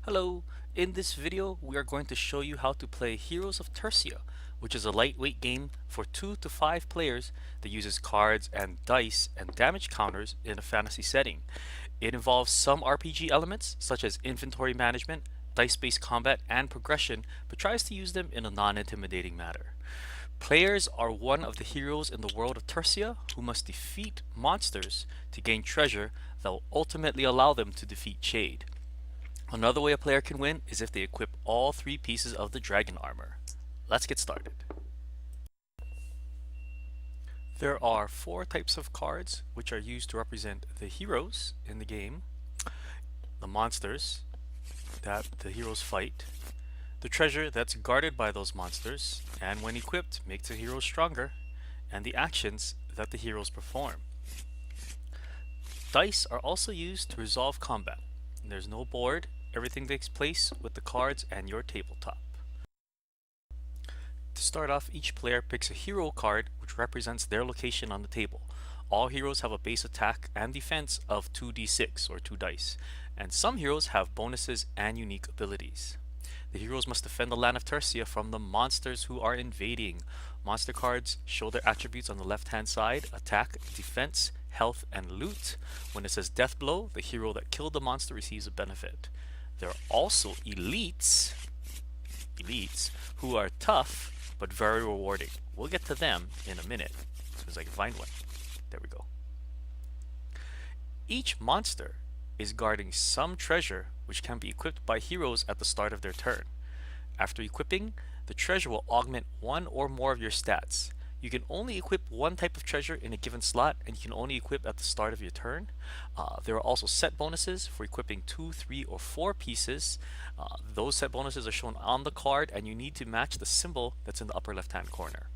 Hello, in this video we are going to show you how to play Heroes of Tersia, which is a lightweight game for 2 to 5 players that uses cards and dice and damage counters in a fantasy setting. It involves some RPG elements such as inventory management, dice-based combat, and progression, but tries to use them in a non-intimidating manner. Players are one of the heroes in the world of Tersia who must defeat monsters to gain treasure that will ultimately allow them to defeat Shade. Another way a player can win is if they equip all 3 pieces of the dragon armor. Let's get started. There are 4 types of cards which are used to represent the heroes in the game, the monsters that the heroes fight, the treasure that's guarded by those monsters, and when equipped makes the heroes stronger, and the actions that the heroes perform. Dice are also used to resolve combat. There's no board, everything takes place with the cards and your tabletop. To start off, each player picks a hero card which represents their location on the table. All heroes have a base attack and defense of 2d6 or 2 dice, and some heroes have bonuses and unique abilities. The heroes must defend the land of Tersia from the monsters who are invading. Monster cards show their attributes on the left hand side: attack, defense, health, and loot. When it says death blow, the hero that killed the monster receives a benefit. There are also elites who are tough but very rewarding. We'll get to them in a minute as soon as I can find one. There we go. Each monster is guarding some treasure which can be equipped by heroes at the start of their turn. After equipping, the treasure will augment one or more of your stats. You can only equip one type of treasure in a given slot, and you can only equip at the start of your turn. There are also set bonuses for equipping 2, 3, or 4 pieces. Those set bonuses are shown on the card, and you need to match the symbol that's in the upper left hand corner.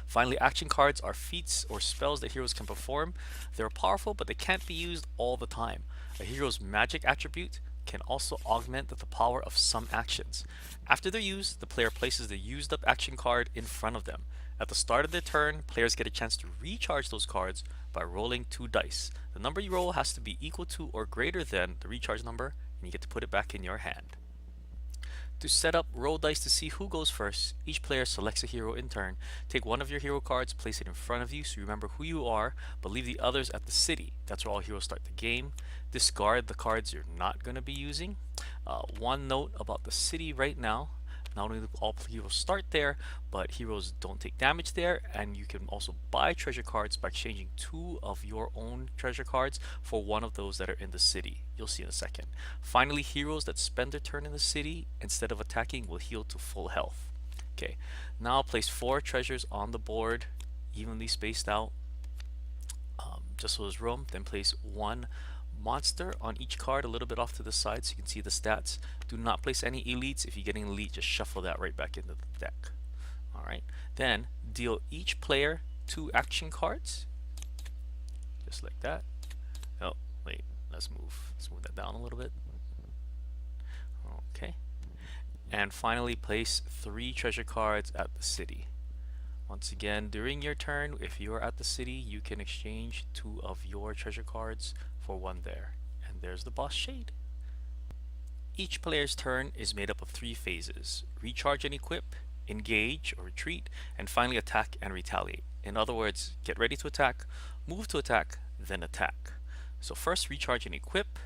Finally, action cards are feats or spells that heroes can perform. They're powerful, but they can't be used all the time. A hero's magic attribute can also augment the power of some actions. After they're used, the player places the used up action card in front of them. At the start of their turn, players get a chance to recharge those cards by rolling 2 dice. The number you roll has to be equal to or greater than the recharge number, and you get to put it back in your hand. To set up, roll dice to see who goes first. Each player selects a hero in turn. Take one of your hero cards, place it in front of you so you remember who you are, but leave the others at the city. That's where all heroes start the game. Discard the cards you're not going to be using. One note about the city right now: not only do all heroes start there, but heroes don't take damage there, and you can also buy treasure cards by exchanging 2 of your own treasure cards for one of those that are in the city. You'll see in a second. Finally, heroes that spend their turn in the city instead of attacking will heal to full health. Okay, now place 4 treasures on the board, evenly spaced out, just so there's room. Then place 1 monster on each card a little bit off to the side so you can see the stats. Do not place any elites. If you get an elite, just shuffle that right back into the deck. Alright, then deal each player 2 action cards, just like that. Oh, wait, let's move that down a little bit. Okay, and finally place 3 treasure cards at the city. Once again, during your turn, if you are at the city, you can exchange 2 of your treasure cards for 1 there. And there's the boss Shade. Each player's turn is made up of 3 phases: recharge and equip, engage or retreat, and finally attack and retaliate. In other words, get ready to attack, move to attack, then attack. So first, recharge and equip.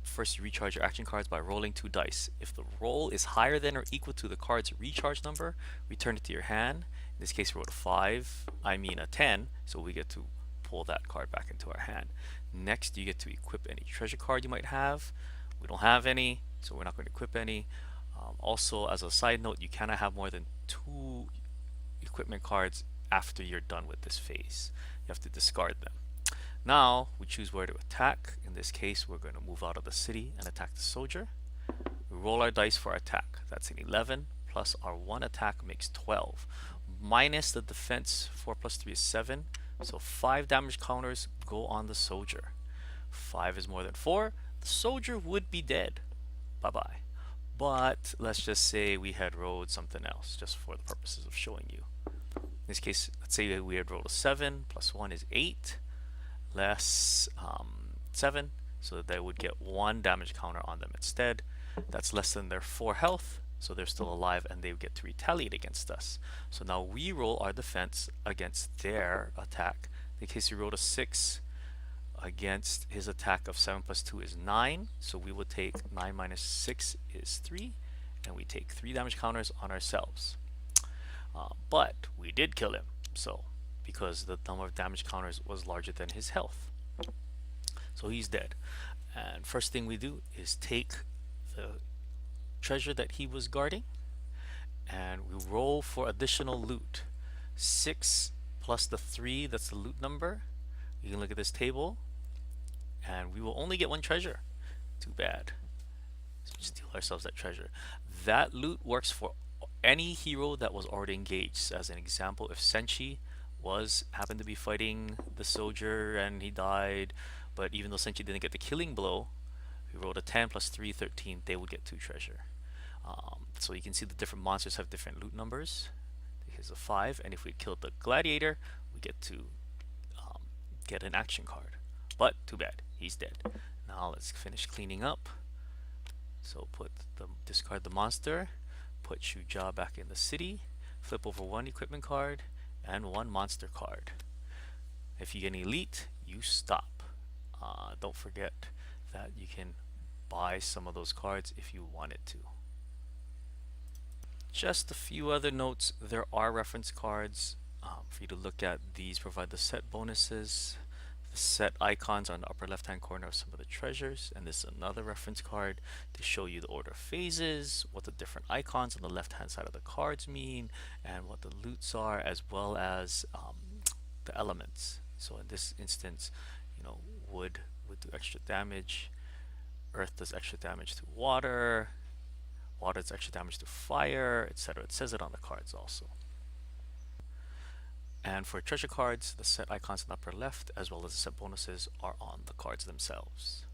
First, you recharge your action cards by rolling 2 dice. If the roll is higher than or equal to the card's recharge number, return it to your hand. In this case, we rolled a 10, so we get to pull that card back into our hand. Next, you get to equip any treasure card you might have. We don't have any, so we're not going to equip any. Also, as a side note, you cannot have more than 2 equipment cards after you're done with this phase. You have to discard them. Now, we choose where to attack. In this case, we're going to move out of the city and attack the soldier. We roll our dice for our attack. That's an 11, plus our 1 attack makes 12. Minus the defense, 4 plus 3 is 7. So 5 damage counters go on the soldier. 5 is more than 4. The soldier would be dead. Bye-bye. But let's just say we had rolled something else, just for the purposes of showing you. In this case, let's say we had rolled a 7, plus 1 is 8, less 7, so that they would get 1 damage counter on them instead. That's less than their 4 health, so they're still alive and they get to retaliate against us. So now we roll our defense against their attack. In case he rolled a 6 against his attack of 7 plus 2 is 9, so we would take 9 minus 6 is 3, and we take 3 damage counters on ourselves. But we did kill him, so because the number of damage counters was larger than his health. So he's dead. And first thing we do is take the treasure that he was guarding, and we roll for additional loot. 6 plus the 3, that's the loot number. You can look at this table, and we will only get 1 treasure. Too bad. So we steal ourselves that treasure. That loot works for any hero that was already engaged. As an example, if Senshi happened to be fighting the soldier and he died, but even though Senshi didn't get the killing blow, he rolled a 10 plus 3, 13, they would get 2 treasure. So you can see the different monsters have different loot numbers. Here's a 5, and if we killed the gladiator, we get to get an action card. But too bad, he's dead. Now let's finish cleaning up. So discard the monster, put Shuja back in the city, flip over 1 equipment card and 1 monster card. If you get an elite, you stop. Don't forget that you can buy some of those cards if you wanted to. Just a few other notes. There are reference cards for you to look at. These provide the set bonuses. The set icons are in the upper left hand corner of some of the treasures, and this is another reference card to show you the order of phases, what the different icons on the left hand side of the cards mean, and what the loots are, as well as the elements. So in this instance, wood would do extra damage, earth does extra damage to water, water does extra damage to fire, etc. It says it on the cards also. And for treasure cards, the set icons in the upper left as well as the set bonuses are on the cards themselves.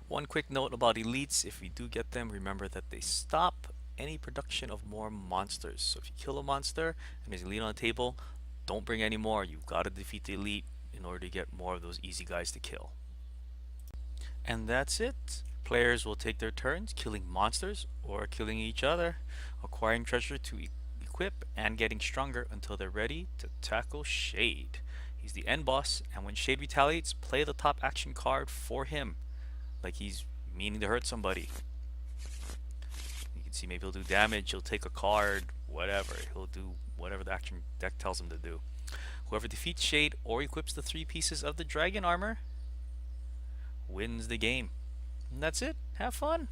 One quick note about elites: if you do get them, remember that they stop any production of more monsters. So if you kill a monster and there's an elite on the table, don't bring any more. You've got to defeat the elite in order to get more of those easy guys to kill. And that's it. Players will take their turns killing monsters or killing each other, acquiring treasure to equip and getting stronger until they're ready to tackle Shade. He's the end boss, and when Shade retaliates, play the top action card for him, like he's meaning to hurt somebody. You can see maybe he'll do damage, he'll take a card, whatever. He'll do whatever the action deck tells him to do. Whoever defeats Shade or equips the 3 pieces of the dragon armor wins the game. And that's it. Have fun.